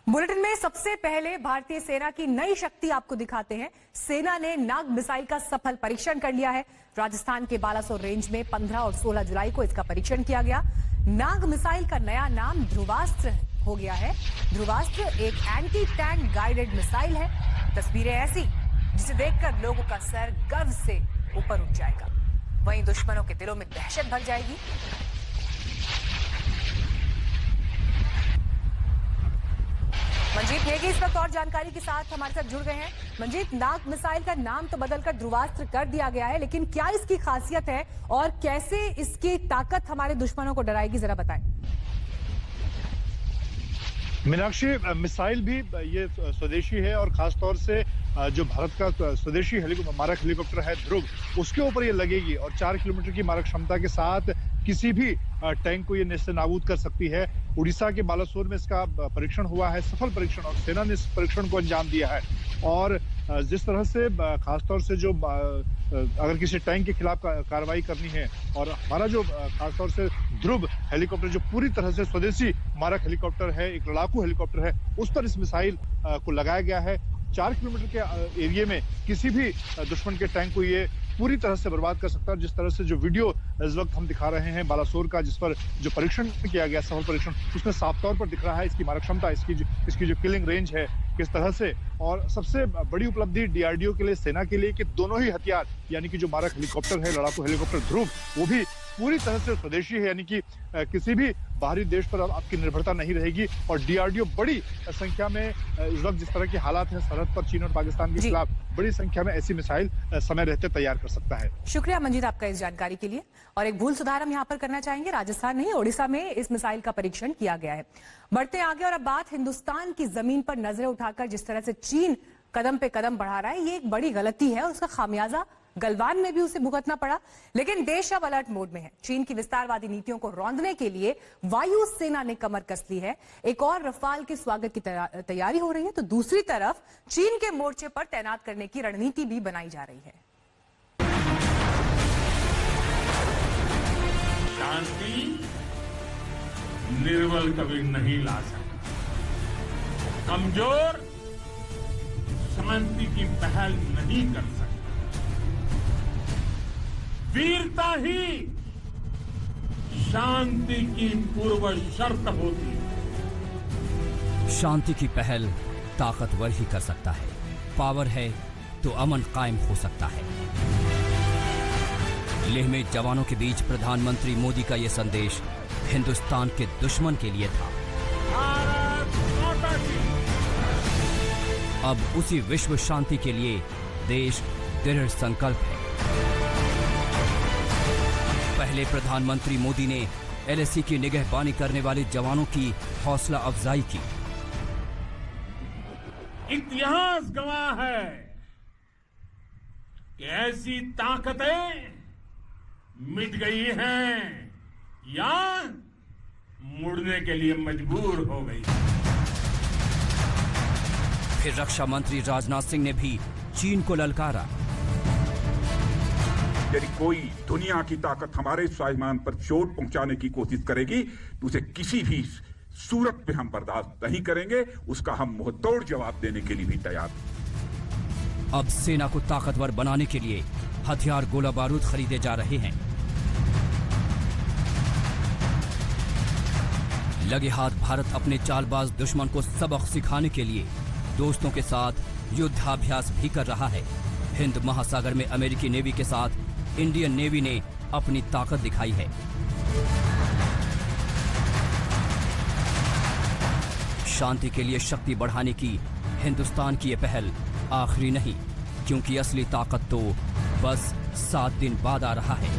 Bulletin में सबसे पहले भारतीय सेना की नई शक्ति आपको दिखाते हैं। सेना ने नाग मिसाइल का सफल परीक्षण कर लिया है। राजस्थान के बालासोर रेंज में 15 और 16 जुलाई को इसका परीक्षण किया गया। नाग मिसाइल का नया नाम ध्रुवास्त्र हो गया है। ध्रुवास्त्र एक एंटी टैंक गाइडेड मिसाइल है। तस्वीरें ऐसी जिसे देखकर लोगों का सर गर्व से ऊपर उठ जाएगा, वहीं दुश्मनों के दिलों में दहशत भर जाएगी। मंजीत नेगी इस वक्त और जानकारी के साथ हमारे साथ जुड़ गए हैं। मंजीत, नाग मिसाइल का नाम तो बदलकर ध्रुवास्त्र कर दिया गया है, लेकिन क्या इसकी खासियत है और कैसे इसकी ताकत हमारे दुश्मनों को डराएगी, जरा बताएं। मीनाक्षी, मिसाइल भी ये स्वदेशी है और खासतौर से जो भारत का स्वदेशी मारक हेलीकॉप्टर है ध्रुव, उसके ऊपर ये लगेगी और 4 किलोमीटर की मारक क्षमता के साथ किसी भी टैंक को ये नेस्त नाबूद कर सकती है। उड़ीसा के बालासोर में इसका परीक्षण हुआ है, सफल परीक्षण, और सेना ने इस परीक्षण को अंजाम दिया है। और जिस तरह से खासतौर से जो अगर किसी टैंक के खिलाफ कार्रवाई करनी है, और हमारा जो खासतौर से ध्रुव हेलीकॉप्टर जो पूरी तरह से स्वदेशी मारक हेलीकॉप्टर है, एक लड़ाकू हेलीकॉप्टर है, उस पर इस मिसाइल को लगाया गया है। 4 किलोमीटर के एरिया में किसी भी दुश्मन के टैंक को ये पूरी तरह से बर्बाद कर सकता है। जिस तरह से जो वीडियो इस वक्त हम दिखा रहे हैं बालासोर का, जिस पर जो परीक्षण किया गया, सफल परीक्षण, उसमें साफ तौर पर दिख रहा है इसकी मारक क्षमता, इसकी जो किलिंग रेंज है किस तरह से। और सबसे बड़ी उपलब्धि डीआरडीओ के लिए, सेना के लिए, कि दोनों ही हथियार यानी कि जो मारक हेलीकॉप्टर है, लड़ाकू हेलीकॉप्टर ध्रुव, वो भी पूरी तरह से स्वदेशी है, यानी कि किसी भी बाहरी देश पर अब आपकी निर्भरता नहीं रहेगी। और डीआरडीओ बड़ी संख्या में इस वक्त जिस तरह के हालात हैं सरहद पर चीन और पाकिस्तान के खिलाफ, बड़ी संख्या में ऐसी मिसाइल समय रहते तैयार कर सकता है। शुक्रिया मंजीत आपका इस जानकारी के लिए। और एक भूल सुधार हम यहाँ पर करना चाहेंगे, राजस्थान नहीं उड़ीसा में इस मिसाइल का परीक्षण किया गया है। बढ़ते आगे और अब बात हिंदुस्तान की जमीन पर नजरें उठाकर जिस तरह से चीन कदम पे कदम बढ़ा रहा है, ये एक बड़ी गलती है और उसका खामियाजा गलवान में भी उसे भुगतना पड़ा। लेकिन देश अब अलर्ट मोड में है। चीन की विस्तारवादी नीतियों को रौंदने के लिए वायु सेना ने कमर कस ली है। एक और रफाल के स्वागत की तैयारी हो रही है, तो दूसरी तरफ चीन के मोर्चे पर तैनात करने की रणनीति भी बनाई जा रही है। शांति निर्बल कभी नहीं ला सकता, कमजोर शांति की पहल नहीं कर सकता। वीरता ही शांति की पूर्व शर्त होती है। शांति की पहल ताकतवर ही कर सकता है। पावर है तो अमन कायम हो सकता है। लेह में जवानों के बीच प्रधानमंत्री मोदी का यह संदेश हिंदुस्तान के दुश्मन के लिए था। अब उसी विश्व शांति के लिए देश दृढ़ संकल्प है। पहले प्रधानमंत्री मोदी ने एलएसी की निगहबानी करने वाले जवानों की हौसला अफजाई की। इतिहास गवाह है कि ऐसी ताकतें मिट गई हैं या मुड़ने के लिए मजबूर हो गई। फिर रक्षा मंत्री राजनाथ सिंह ने भी चीन को ललकारा। यदि कोई दुनिया की ताकत हमारे स्वाभिमान पर चोट पहुंचाने की कोशिश करेगी तो उसे किसी भी सूरत में हम बर्दाश्त नहीं करेंगे। उसका हम मुंहतोड़ जवाब देने के लिए भी तैयार हैं। अब सेना को ताकतवर बनाने के लिए हथियार, गोला बारूद खरीदे जा रहे हैं। लगे हाथ भारत अपने चालबाज दुश्मन को सबक सिखाने के लिए दोस्तों के साथ युद्धाभ्यास भी कर रहा है। हिंद महासागर में अमेरिकी नेवी के साथ इंडियन नेवी ने अपनी ताकत दिखाई है। शांति के लिए शक्ति बढ़ाने की हिंदुस्तान की यह पहल आखिरी नहीं, क्योंकि असली ताकत तो बस 7 दिन बाद आ रहा है।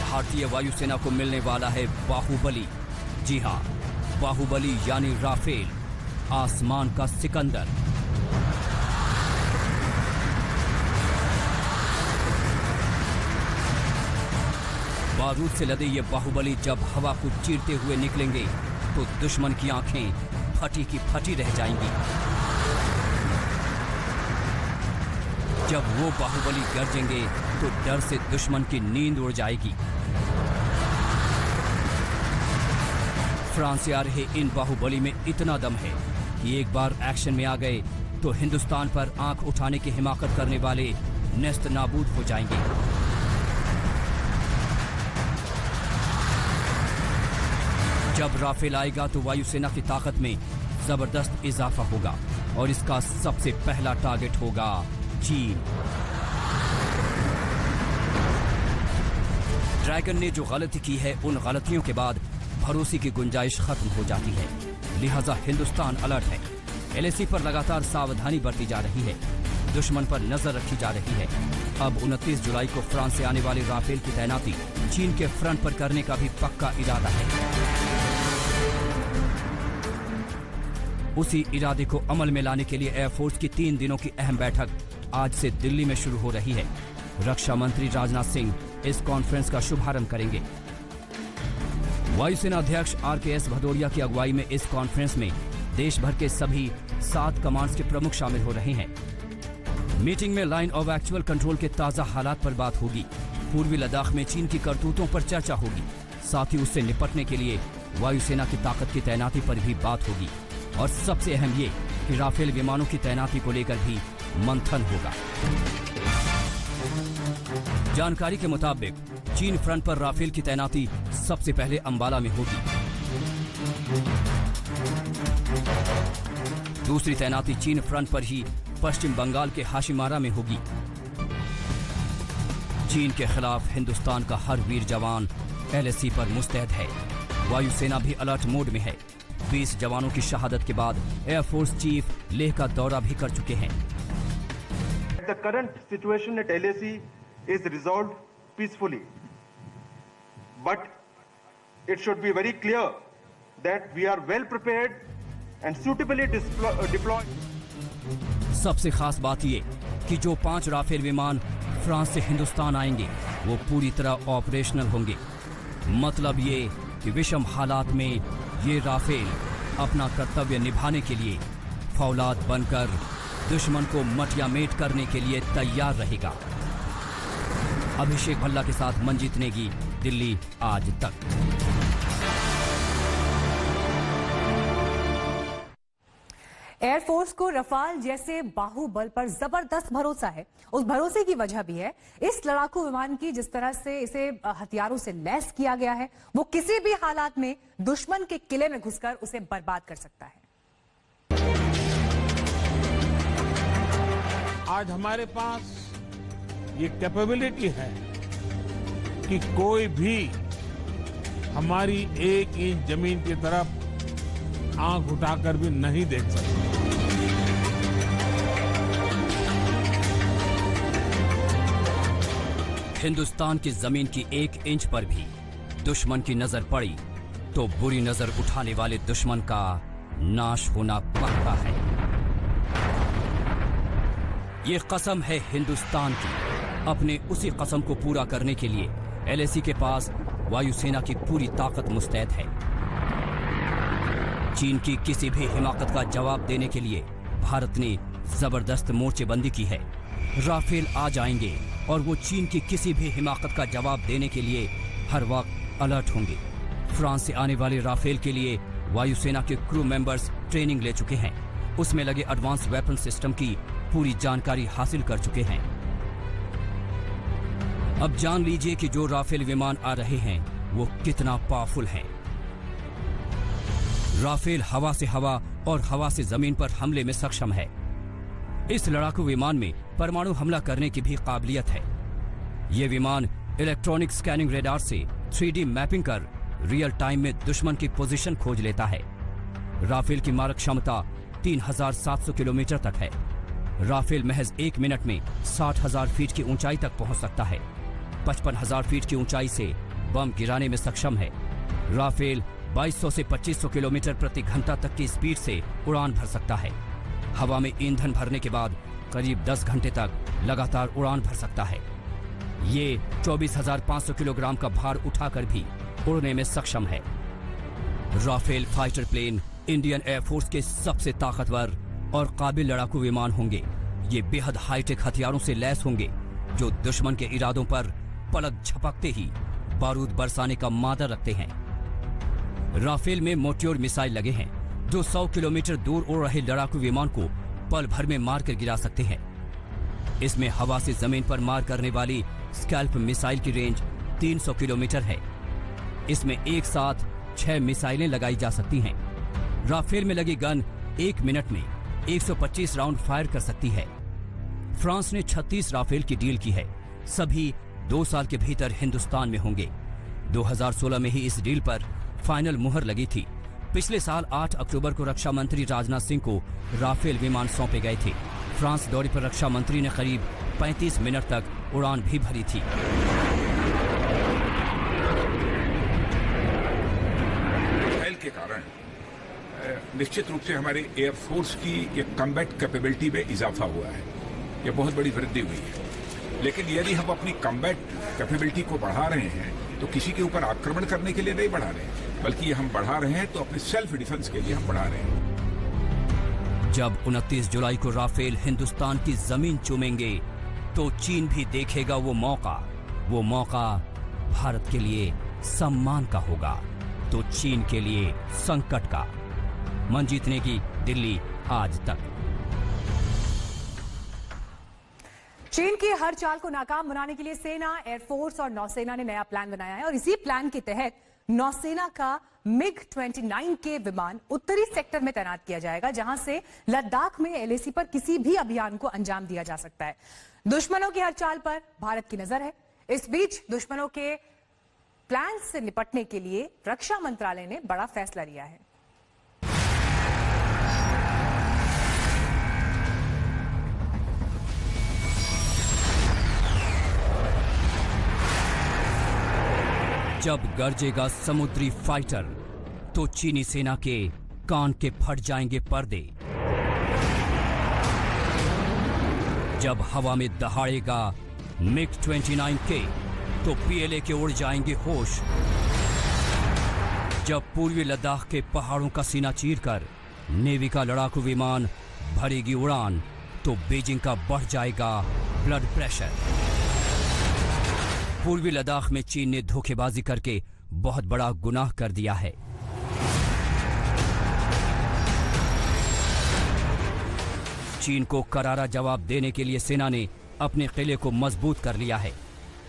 भारतीय वायुसेना को मिलने वाला है बाहुबली। जी हां, बाहुबली यानी राफेल, आसमान का सिकंदर। बारूद से लदे ये बाहुबली जब हवा को चीरते हुए निकलेंगे तो दुश्मन की आंखें फटी की फटी रह जाएंगी। जब वो बाहुबली गरजेंगे तो डर से दुश्मन की नींद उड़ जाएगी। फ्रांस से आ रहे इन बाहुबली में इतना दम है कि एक बार एक्शन में आ गए तो हिंदुस्तान पर आंख उठाने की हिमाकत करने वाले नेस्त नाबूद हो जाएंगे। जब राफेल आएगा तो वायुसेना की ताकत में जबरदस्त इजाफा होगा और इसका सबसे पहला टारगेट होगा चीन। ड्रैगन ने जो गलती की है, उन गलतियों के बाद भरोसे की गुंजाइश खत्म हो जाती है, लिहाजा हिंदुस्तान अलर्ट है। एलएसी पर लगातार सावधानी बरती जा रही है, दुश्मन पर नजर रखी जा रही है। अब 29 जुलाई को फ्रांस से आने वाले राफेल की तैनाती चीन के फ्रंट पर करने का भी पक्का इरादा है। उसी इरादे को अमल में लाने के लिए एयरफोर्स की 3 दिनों की अहम बैठक आज से दिल्ली में शुरू हो रही है। रक्षा मंत्री राजनाथ सिंह इस कॉन्फ्रेंस का शुभारंभ करेंगे। वायुसेना अध्यक्ष RKS भदौरिया की अगुवाई में इस कॉन्फ्रेंस में देश भर के सभी 7 कमांड्स के प्रमुख शामिल हो रहे हैं। मीटिंग में लाइन ऑफ एक्चुअल कंट्रोल के ताजा हालात पर बात होगी। पूर्वी लद्दाख में चीन की करतूतों पर चर्चा होगी। साथ ही उससे निपटने के लिए वायुसेना की ताकत की तैनाती पर भी बात होगी। और सबसे अहम ये कि राफेल विमानों की तैनाती को लेकर भी मंथन होगा। जानकारी के मुताबिक चीन फ्रंट पर राफेल की तैनाती सबसे पहले अंबाला में होगी। दूसरी तैनाती चीन फ्रंट पर ही पश्चिम बंगाल के हाशिमारा में होगी। चीन के खिलाफ हिंदुस्तान का हर वीर जवान LAC पर मुस्तैद है। वायुसेना भी अलर्ट मोड में है। 20 जवानों की शहादत के बाद एयरफोर्स चीफ लेह का दौरा भी कर चुके हैं। The current situation at LAC is resolved peacefully, but it should be very clear that we are well prepared and suitably deployed. सबसे खास बात ये कि जो 5 राफेल विमान फ्रांस से हिंदुस्तान आएंगे वो पूरी तरह ऑपरेशनल होंगे। मतलब ये कि विषम हालात में ये राफेल अपना कर्तव्य निभाने के लिए फौलाद बनकर दुश्मन को मटियामेट करने के लिए तैयार रहेगा। अभिषेक भल्ला के साथ मंजीत नेगी, दिल्ली आज तक। एयरफोर्स को रफाल जैसे बाहुबल पर जबरदस्त भरोसा है। उस भरोसे की वजह भी है इस लड़ाकू विमान की, जिस तरह से इसे हथियारों से लैस किया गया है, वो किसी भी हालात में दुश्मन के किले में घुसकर उसे बर्बाद कर सकता है। आज हमारे पास ये कैपेबिलिटी है कि कोई भी हमारी 1 इंच जमीन की तरफ आंख उठाकर भी नहीं देख सकता। हिंदुस्तान की जमीन की 1 इंच पर भी दुश्मन की नजर पड़ी तो बुरी नजर उठाने वाले दुश्मन का नाश होना पक्का है। ये कसम है हिंदुस्तान की। अपने उसी कसम को पूरा करने के लिए LAC के पास वायुसेना की पूरी ताकत मुस्तैद है। चीन की किसी भी हिमाकत का जवाब देने के लिए भारत ने जबरदस्त मोर्चेबंदी की है। राफेल आ जाएंगे और वो चीन की किसी भी हिमाकत का जवाब देने के लिए हर वक्त अलर्ट होंगे। फ्रांस से आने वाले राफेल के लिए वायुसेना के क्रू मेंबर्स ट्रेनिंग ले चुके हैं। उसमें लगे एडवांस वेपन सिस्टम की पूरी जानकारी हासिल कर चुके हैं। अब जान लीजिए कि जो राफेल विमान आ रहे हैं वो कितना पावरफुल हैं। राफेल हवा से हवा और हवा से जमीन पर हमले में सक्षम है। इस लड़ाकू विमान में परमाणु हमला करने की भी काबिलियत है। ये विमान इलेक्ट्रॉनिक स्कैनिंग रेडार से 3D मैपिंग कर रियल टाइम में दुश्मन की पोजीशन खोज लेता है। राफेल की मारक क्षमता 3700 किलोमीटर तक है। राफेल महज 1 मिनट में 60,000 फीट की ऊंचाई तक पहुंच सकता है। 55,000 फीट की ऊंचाई से बम गिराने में सक्षम है। राफेल 2200 से 2500 किलोमीटर प्रति घंटा तक की स्पीड से उड़ान भर सकता है। हवा में ईंधन भरने के बाद करीब 10 घंटे तक लगातार उड़ान भर सकता है। ये 24,500 किलोग्राम का भार उठाकर भी उड़ने में सक्षम है। Rafale fighter plane Indian air force के सबसे ताकतवर और काबिल लड़ाकू विमान होंगे। ये बेहद हाईटेक हथियारों से लैस होंगे जो दुश्मन के इरादों पर पलक झपकते ही बारूद बरसाने का मादर रखते हैं। राफेल में मोट्योर मिसाइल लगे हैं जो 100 किलोमीटर दूर उड़ रहे लड़ाकू विमान को पल भर में मार कर गिरा सकते हैं। इसमें हवा से जमीन पर मार करने वाली स्कैल्प मिसाइल की रेंज 300 किलोमीटर है। इसमें एक साथ 6 मिसाइलें लगाई जा सकती हैं। राफेल में लगी गन 1 मिनट में 125 राउंड फायर कर सकती है। फ्रांस ने 36 राफेल की डील की है। सभी 2 साल के भीतर हिंदुस्तान में होंगे। 2016 में ही इस डील पर फाइनल मुहर लगी थी। पिछले साल 8 अक्टूबर को रक्षा मंत्री राजनाथ सिंह को राफेल विमान सौंपे गए थे। फ्रांस दौरे पर रक्षा मंत्री ने करीब 35 मिनट तक उड़ान भी भरी थी। मिसाइल के कारण निश्चित रूप से हमारे एयरफोर्स की एक कम्बैट कैपेबिलिटी में इजाफा हुआ है। ये बहुत बड़ी वृद्धि हुई है। लेकिन यदि हम अपनी कम्बैट कैपेबिलिटी को बढ़ा रहे हैं तो किसी के ऊपर आक्रमण करने के लिए नहीं बढ़ा रहे हैं, बल्कि ये हम बढ़ा रहे हैं तो अपने सेल्फ डिफेंस के लिए हम बढ़ा रहे हैं। जब 29 जुलाई को राफेल हिंदुस्तान की जमीन चूमेंगे तो चीन भी देखेगा वो मौका भारत के लिए सम्मान का होगा तो चीन के लिए संकट का। मंजीत नेगी, दिल्ली, आज तक। चीन की हर चाल को नाकाम बनाने के लिए सेना, एयरफोर्स और नौसेना ने नया प्लान बनाया है और इसी प्लान के तहत नौसेना का MiG-29 के विमान उत्तरी सेक्टर में तैनात किया जाएगा, जहां से लद्दाख में LAC पर किसी भी अभियान को अंजाम दिया जा सकता है। दुश्मनों की हर चाल पर भारत की नजर है। इस बीच दुश्मनों के प्लान से निपटने के लिए रक्षा मंत्रालय ने बड़ा फैसला लिया है। जब गरजेगा समुद्री फाइटर तो चीनी सेना के कान के फट जाएंगे पर्दे। जब हवा में दहाड़ेगा MiG-29 के तो PLA के उड़ जाएंगे होश। जब पूर्वी लद्दाख के पहाड़ों का सीना चीरकर नेवी का लड़ाकू विमान भरेगी उड़ान तो बीजिंग का बढ़ जाएगा ब्लड प्रेशर। पूर्वी लद्दाख में चीन ने धोखेबाजी करके बहुत बड़ा गुनाह कर दिया है। चीन को करारा जवाब देने के लिए सेना ने अपने किले को मजबूत कर लिया है।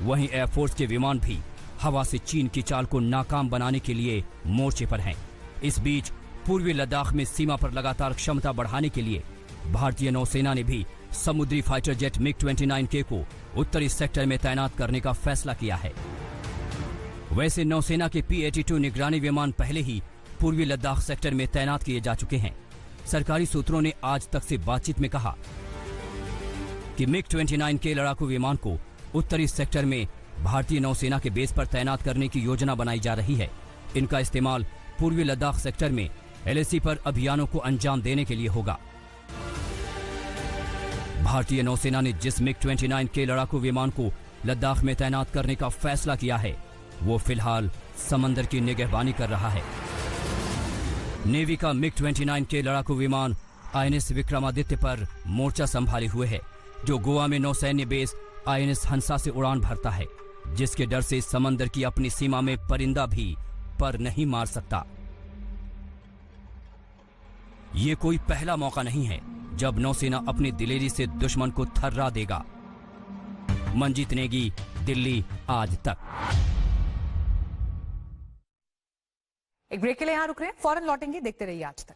वहीं एयरफोर्स के विमान भी हवा से चीन की चाल को नाकाम बनाने के लिए मोर्चे पर हैं। इस बीच पूर्वी लद्दाख में सीमा पर लगातार क्षमता बढ़ाने के लिए भारतीय नौसेना ने भी समुद्री फाइटर जेट MiG-29K को उत्तरी सेक्टर में तैनात करने का फैसला किया है। वैसे नौसेना के P-82 निगरानी विमान पहले ही पूर्वी लद्दाख सेक्टर में तैनात किए जा चुके हैं। सरकारी सूत्रों ने आज तक से बातचीत में कहा कि MiG-29K लड़ाकू विमान को उत्तरी सेक्टर में भारतीय नौसेना के बेस पर तैनात करने की योजना बनाई जा रही है। इनका इस्तेमाल पूर्वी लद्दाख सेक्टर में LAC पर अभियानों को अंजाम देने के लिए होगा। भारतीय नौसेना ने जिस MiG-29K लड़ाकू विमान को लद्दाख में तैनात करने का फैसला किया है वो फिलहाल समंदर की निगहबानी कर रहा है। नेवी का MiG-29K लड़ाकू विमान INS विक्रमादित्य पर मोर्चा संभाले हुए है, जो गोवा में नौसैन्य बेस INS हंसा से उड़ान भरता है, जिसके डर से समंदर की अपनी सीमा में परिंदा भी पर नहीं मार सकता। ये कोई पहला मौका नहीं है जब नौसेना अपनी दिलेरी से दुश्मन को थर्रा देगा। मंजीत नेगी, दिल्ली, आज तक। एक ब्रेक के लिए यहां रुक रहे हैं, फौरन लौटेंगे, देखते रहिए आज तक।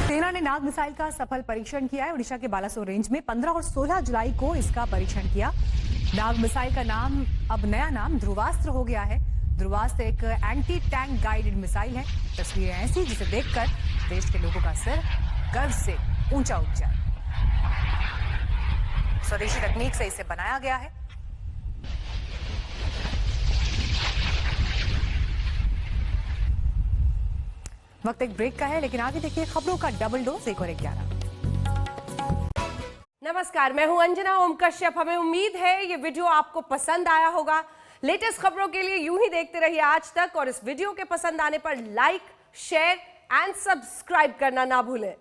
सेना ने नाग मिसाइल का सफल परीक्षण किया है। ओडिशा के बालासोर रेंज में 15 और 16 जुलाई को इसका परीक्षण किया। नाग मिसाइल का नाम अब नया नाम ध्रुवास्त्र हो गया है। ध्रुवास्त्र एक एंटी टैंक गाइडेड मिसाइल है। तस्वीरें ऐसी जिसे देखकर देश के लोगों का सिर गर्व से ऊंचा उठ जाए। स्वदेशी तकनीक से इसे बनाया गया है। वक्त एक ब्रेक का है, लेकिन आगे देखिए खबरों का डबल डोज 1 और 11। नमस्कार, मैं हूं अंजना ओम कश्यप। हमें उम्मीद है ये वीडियो आपको पसंद आया होगा। लेटेस्ट खबरों के लिए यूं ही देखते रहिए आज तक, और इस वीडियो के पसंद आने पर लाइक, शेयर एंड सब्सक्राइब करना ना भूलें।